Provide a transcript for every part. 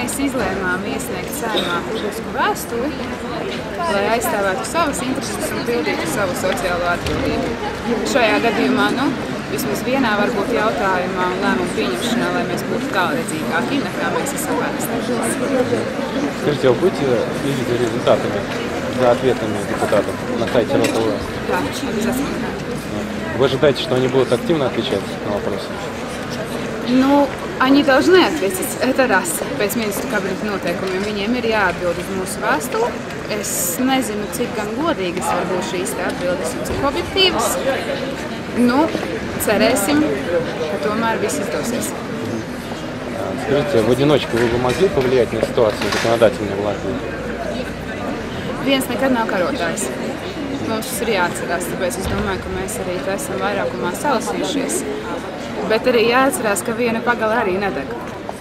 mēs izlēmām iesniegt Saeimā publisku vēstuli, lai aizstāvētu savas intereses un pildītu savu sociālo atbildību. Šajā gadījumā, vismaz vienā varbūt jautājumā un lēmumu pieņemšanā, lai mēs būtu tālredzīgāki, nekā mēs esam parasti. Скажите, вы будете следить за результатами, за ответами депутатов на сайте РОТВ? Да, обязательно. Вы ожидаете, что они будут активно отвечать на вопросы? Они должны ответить. Это раз. Pēc ministru kabineta noteikumiem viņiem ir jāatbild uz mūsu vēstuli. Es nezinu, cik gan godīgas var būt šīs atbildes un cik objektīvas. Cerēsim, ka tomēr viss izdosies. Скажите, в одиночку вы бы могли повлиять на ситуацию законодательной в Латвии? Viens nekad nav karotājs. Mums tas ir jāatcerās, tāpēc es domāju, ka mēs arī esam vairākumā salasījušies. Bet arī jāatcerās, ka viena pagale arī nedeg.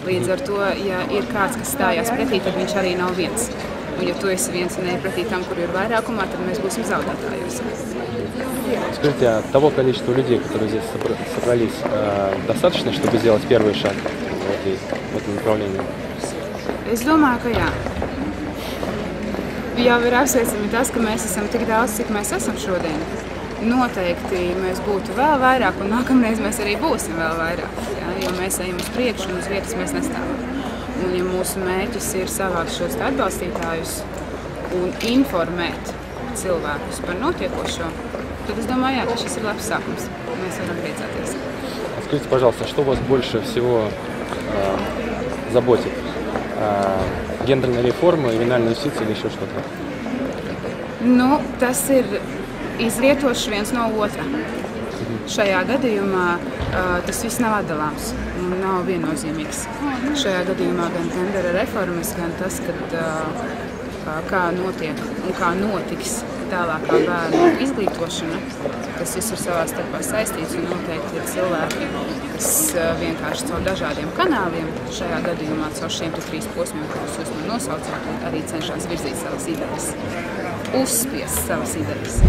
Līdz ar to, ja ir kāds, kas stājās pretī, tad viņš arī nav viens. Un ja tu esi viens un ej pretī tam, kur ir vairākumā, tad mēs būsim zaudētājos. Скажите, а того количества людей, которые здесь собрались, достаточно, чтобы сделать первый шаг в этом направлении? Es domāju, ka jā. Jau ir apsveicami tas, ka mēs esam tik daudz, cik mēs esam šodien. Noteikti mēs būtu vēl vairāk, un nākamreiz mēs arī būsim vēl vairāk, jo mēs ejam uz priekšu un uz vietas mēs nestāvam. Un ja mūsu mērķis ir savākt šos atbalstītājus un informēt cilvēkus par notiekošo, tad es domāju, ka šis ir labs sākums. Mēs varam priecāties. Скажите, пожалуйста, что вас больше всего заботит? Гендерная реформа, ювенальная юстиция или еще что-то? Tas ir izrietošs viens no otra. Šajā gadījumā tas viss nav atdalāms un nav viennozīmīgs. Šajā gadījumā gan gendera reformas, gan tas, kā notiek un kā notiks tālākā bērnu izglītošana, tas viss ir savā starpā saistīts un noteikti ir cilvēki, kas vienkārši caur dažādiem kanāliem, šajā gadījumā caur šiem 3 posmiem, kurus jūs man nosaucāt, arī cenšas virzīt savas idejas, uzspiest savas idejas.